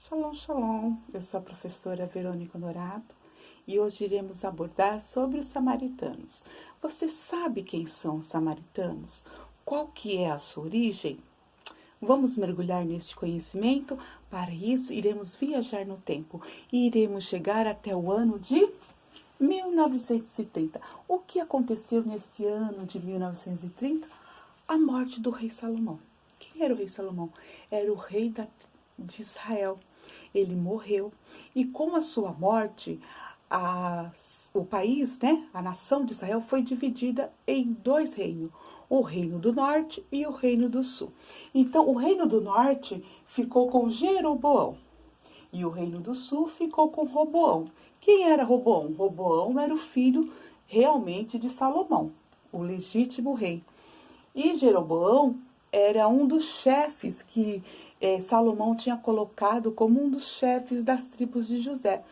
Shalom, shalom. Eu sou a professora Verônica Honorato e hoje iremos abordar sobre os samaritanos. Você sabe quem são os samaritanos? Qual que é a sua origem? Vamos mergulhar neste conhecimento? Para isso, iremos viajar no tempo e iremos chegar até o ano de 1930. O que aconteceu nesse ano de 1930? A morte do rei Salomão. Quem era o rei Salomão? Era o rei de Israel. Ele morreu e com a sua morte, o país, a nação de Israel foi dividida em dois reinos, o reino do norte e o reino do sul. Então, o reino do norte ficou com Jeroboão e o reino do sul ficou com Roboão. Quem era Roboão? Roboão era o filho realmente de Salomão, o legítimo rei. E Jeroboão era um dos chefes que Salomão tinha colocado como um dos chefes das tribos de José.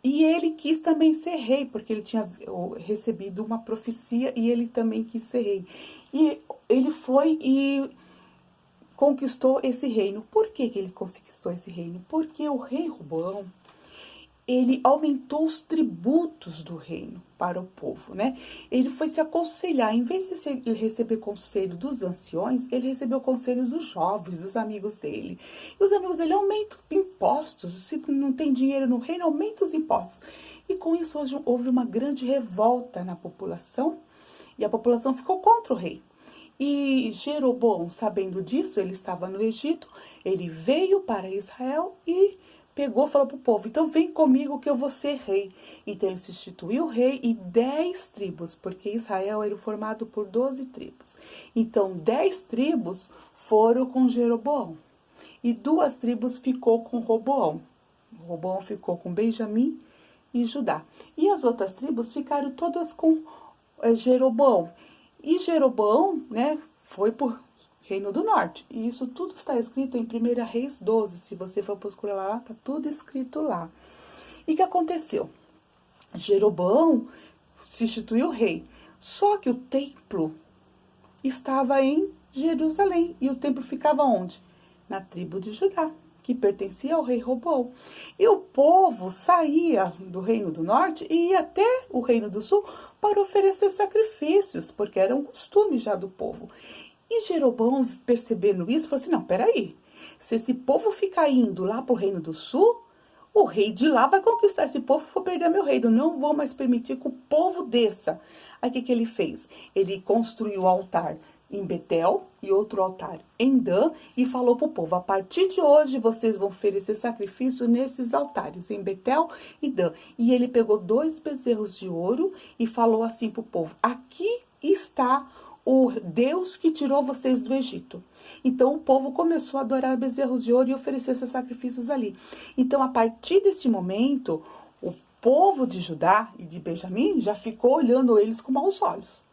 E ele quis também ser rei, porque ele tinha recebido uma profecia e ele também quis ser rei. E ele foi e conquistou esse reino. Por que ele conquistou esse reino? Porque o rei Roboão, ele aumentou os tributos do reino para o povo, Ele foi se aconselhar, em vez de ele receber conselho dos anciões, ele recebeu conselhos dos jovens, dos amigos dele. E os amigos dele aumentam impostos, se não tem dinheiro no reino, aumenta os impostos. E com isso hoje houve uma grande revolta na população, e a população ficou contra o rei. E Jeroboão, sabendo disso, ele estava no Egito, ele veio para Israel e pegou e falou para o povo, então vem comigo que eu vou ser rei. Então ele substituiu o rei e 10 tribos, porque Israel era formado por 12 tribos. Então 10 tribos foram com Jeroboão e 2 tribos ficou com Roboão. Roboão ficou com Benjamim e Judá. E as outras tribos ficaram todas com Jeroboão. E Jeroboão, foi por Reino do Norte. E isso tudo está escrito em 1 Reis 12. Se você for procurar lá, está tudo escrito lá. E o que aconteceu? Jeroboão substituiu o rei. Só que o templo estava em Jerusalém. E o templo ficava onde? Na tribo de Judá, que pertencia ao rei Roboão. E o povo saía do Reino do Norte e ia até o Reino do Sul para oferecer sacrifícios, porque era um costume já do povo. E Jeroboão, percebendo isso, falou assim, não, peraí, se esse povo ficar indo lá para o Reino do Sul, o rei de lá vai conquistar esse povo e vou perder meu reino, não vou mais permitir que o povo desça. Aí o que ele fez? Ele construiu um altar em Betel e outro altar em Dan e falou para o povo, a partir de hoje vocês vão oferecer sacrifício nesses altares, em Betel e Dan. E ele pegou 2 bezerros de ouro e falou assim para o povo, aqui está o Deus que tirou vocês do Egito. Então o povo começou a adorar bezerros de ouro e oferecer seus sacrifícios ali. Então a partir desse momento, o povo de Judá e de Benjamim já ficou olhando eles com maus olhos.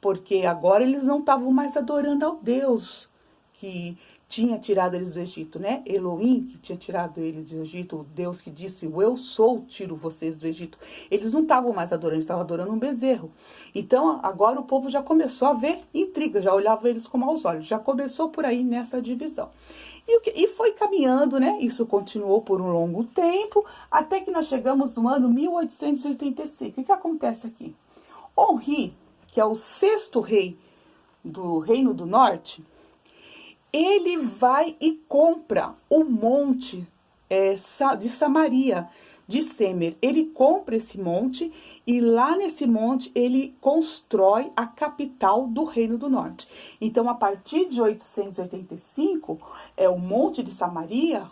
Porque agora eles não estavam mais adorando ao Deus que tinha tirado eles do Egito, Elohim, que tinha tirado eles do Egito, o Deus que disse, o eu sou, tiro vocês do Egito. Eles não estavam mais adorando, eles estavam adorando um bezerro. Então, agora o povo já começou a ver intriga, já olhava eles com maus olhos, já começou por aí nessa divisão. E foi caminhando, Isso continuou por um longo tempo, até que nós chegamos no ano 1885. O que acontece aqui? Onri, que é o 6º rei do Reino do Norte, ele vai e compra o monte de Samaria, de Semer. Ele compra esse monte e lá nesse monte ele constrói a capital do Reino do Norte. Então, a partir de 885, o monte de Samaria,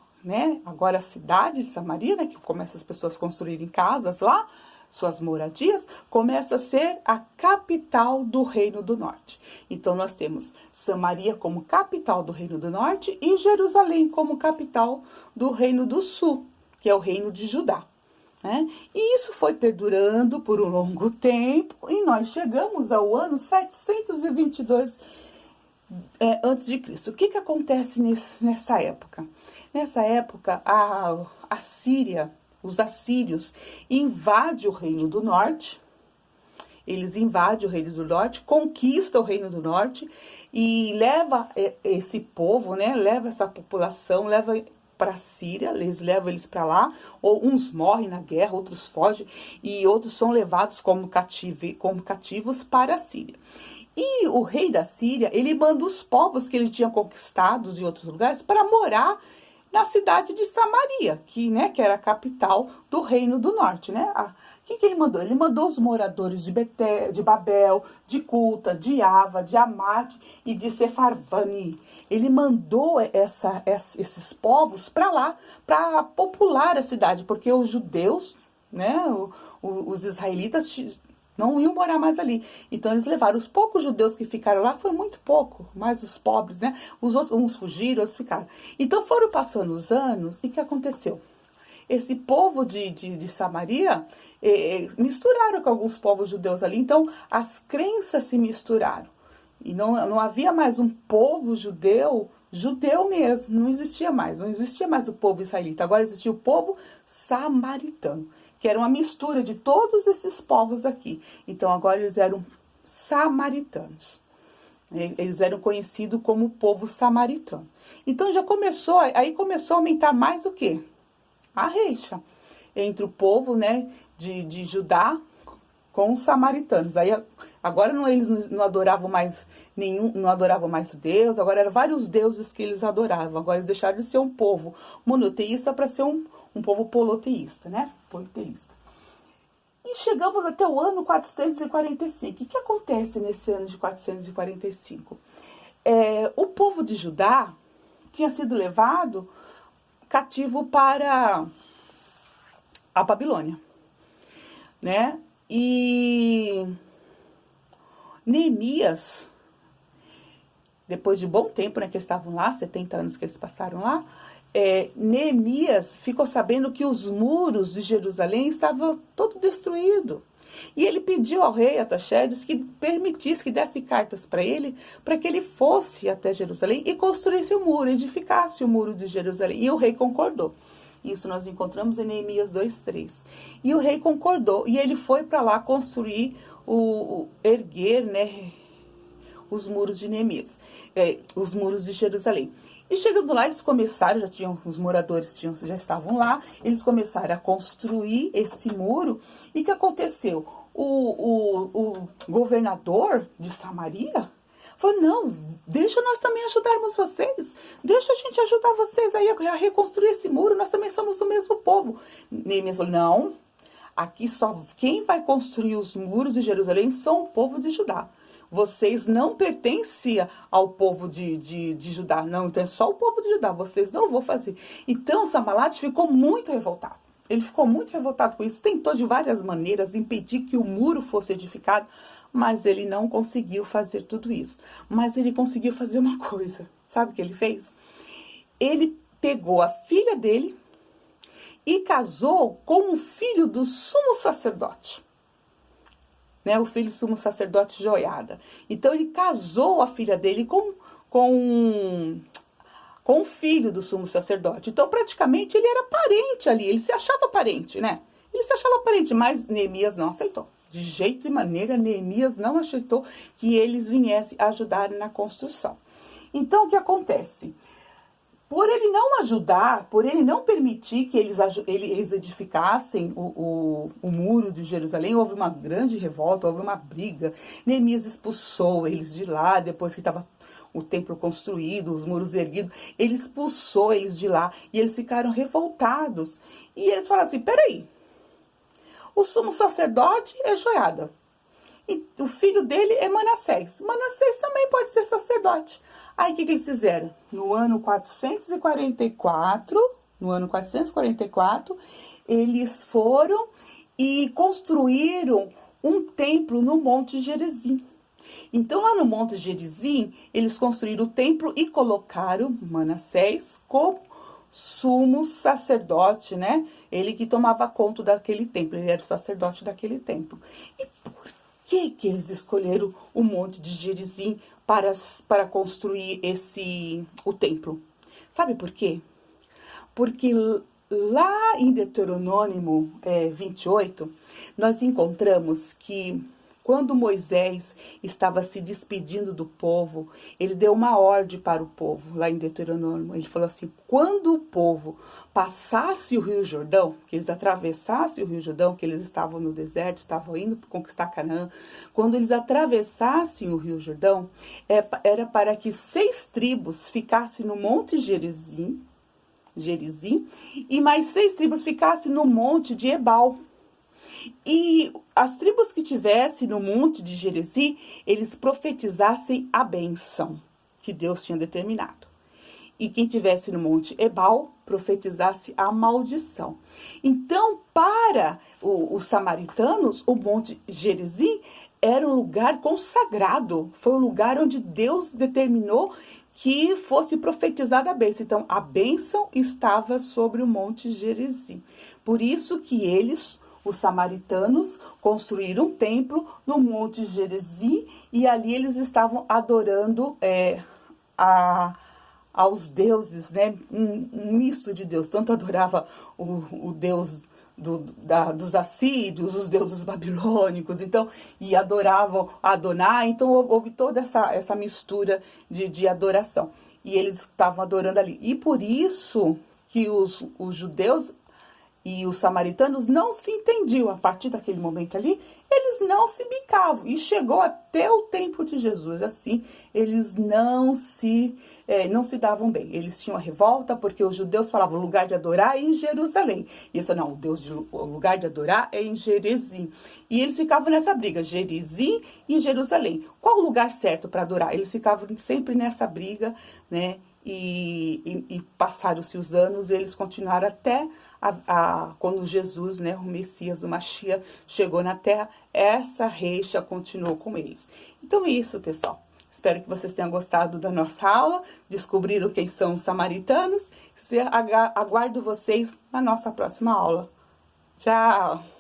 agora a cidade de Samaria, que começa as pessoas a construírem casas lá, suas moradias, começa a ser a capital do Reino do Norte. Então, nós temos Samaria como capital do Reino do Norte e Jerusalém como capital do Reino do Sul, que é o Reino de Judá. E isso foi perdurando por um longo tempo e nós chegamos ao ano 722 a.C. O que acontece nessa época? Nessa época, a Síria, os assírios invadem o Reino do Norte, eles invadem o Reino do Norte, conquistam o Reino do Norte e leva esse povo, leva essa população, leva para a Síria, eles levam eles para lá, ou uns morrem na guerra, outros fogem, e outros são levados como cativos para a Síria. E o rei da Síria, ele manda os povos que ele tinha conquistados em outros lugares para morar na cidade de Samaria, que era a capital do reino do norte, né? O que ele mandou? Ele mandou os moradores de de Babel, de Culta, de Ava, de Amate e de Sefarvani. Ele mandou esses povos para lá, para popular a cidade, porque os judeus, né, os israelitas não iam morar mais ali. Então eles levaram os poucos judeus que ficaram lá, foi muito pouco, mais os pobres, né? Os outros, uns fugiram, outros ficaram. Então foram passando os anos e o que aconteceu? Esse povo de Samaria misturaram com alguns povos judeus ali. Então as crenças se misturaram. E não havia mais um povo judeu mesmo, não existia mais. Não existia mais o povo israelita, agora existia o povo samaritano, que era uma mistura de todos esses povos aqui. Então agora eles eram samaritanos. Eles eram conhecidos como povo samaritano. Então aí começou a aumentar mais o quê? A rixa entre o povo, né, de Judá com os samaritanos. Aí agora eles não adoravam mais não adoravam mais o Deus, agora eram vários deuses que eles adoravam. Agora eles deixaram de ser um povo monoteísta para ser um povo politeísta, né? Politeísta. E chegamos até o ano 445. O que acontece nesse ano de 445? O povo de Judá tinha sido levado cativo para a Babilônia, né? E Neemias, depois de bom tempo, né, que eles estavam lá, 70 anos que eles passaram lá, Neemias ficou sabendo que os muros de Jerusalém estavam todo destruídos. E ele pediu ao rei Artaxerxes que permitisse, que desse cartas para que ele fosse até Jerusalém e construísse o muro, edificasse o muro de Jerusalém. E o rei concordou. Isso nós encontramos em Neemias 2:3. E o rei concordou, e ele foi para lá construir, erguer, né, os muros de Neemias, os muros de Jerusalém. E chegando lá, eles começaram, os moradores já estavam lá, eles começaram a construir esse muro. E o que aconteceu? O governador de Samaria falou: não, deixa nós também ajudarmos vocês, deixa a gente ajudar vocês aí a reconstruir esse muro, nós também somos o mesmo povo. Neemias falou: não, aqui só quem vai construir os muros de Jerusalém são o povo de Judá. Vocês não pertencem ao povo de Judá, não, então é só o povo de Judá, vocês não vão fazer. Então Sambalat ficou muito revoltado. Ele ficou muito revoltado com isso, tentou de várias maneiras impedir que o muro fosse edificado, mas ele não conseguiu fazer tudo isso. Mas ele conseguiu fazer uma coisa, sabe o que ele fez? Ele pegou a filha dele e casou com o filho do sumo sacerdote. Né, o filho do sumo sacerdote Joiada. Então ele casou a filha dele com o filho do sumo sacerdote. Então praticamente ele era parente ali, ele se achava parente, né? Ele se achava parente, mas Neemias não aceitou. De jeito e maneira, Neemias não aceitou que eles viessem ajudar na construção. Então o que acontece? Por ele não ajudar, por ele não permitir que eles edificassem o muro de Jerusalém, houve uma grande revolta, houve uma briga. Neemias expulsou eles de lá, depois que estava o templo construído, os muros erguidos. Ele expulsou eles de lá e eles ficaram revoltados. E eles falaram assim: peraí, o sumo sacerdote é Joiada. E o filho dele é Manassés. Manassés também pode ser sacerdote. Aí o que eles fizeram? No ano 444, eles foram e construíram um templo no Monte Gerizim. Então lá no Monte Gerizim, eles construíram o templo e colocaram Manassés como sumo sacerdote, né? Ele que tomava conta daquele templo, ele era o sacerdote daquele templo. E por que eles escolheram o Monte de Gerizim para construir o templo? Sabe por quê? Porque lá em Deuteronômio 28, nós encontramos que Quando Moisés estava se despedindo do povo, ele deu uma ordem para o povo, lá em Deuteronômio. Ele falou assim: quando o povo passasse o Rio Jordão, que eles atravessassem o Rio Jordão, que eles estavam no deserto, estavam indo conquistar Canaã, quando eles atravessassem o Rio Jordão, era para que 6 tribos ficassem no Monte Gerizim, e mais 6 tribos ficassem no Monte de Ebal. E as tribos que tivessem no monte de Gerizim, eles profetizassem a bênção que Deus tinha determinado. E quem tivesse no monte Ebal, profetizasse a maldição. Então, para os samaritanos, o monte Gerizim era um lugar consagrado. Foi um lugar onde Deus determinou que fosse profetizada a bênção. Então, a bênção estava sobre o monte Gerizim. Por isso que eles, os samaritanos, construíram um templo no Monte Gerizim e ali eles estavam adorando aos deuses, né? Um misto de Deus. Tanto adorava o Deus dos assírios, os deuses babilônicos, então, e adoravam Adonai. Então houve toda essa mistura de adoração. E eles estavam adorando ali. E por isso que os judeus e os samaritanos não se entendiam. A partir daquele momento ali, eles não se bicavam. E chegou até o tempo de Jesus. Assim, eles não se davam bem. Eles tinham a revolta porque os judeus falavam: o lugar de adorar é em Jerusalém. E eles falavam: não, o lugar de adorar é em Gerizim. E eles ficavam nessa briga, Gerizim e Jerusalém. Qual o lugar certo para adorar? Eles ficavam sempre nessa briga, né? E passaram-se os anos, e eles continuaram até quando Jesus, né, o Messias, o Mashiach, chegou na Terra, essa reixa continuou com eles. Então é isso, pessoal. Espero que vocês tenham gostado da nossa aula, descobriram quem são os samaritanos. Aguardo vocês na nossa próxima aula. Tchau!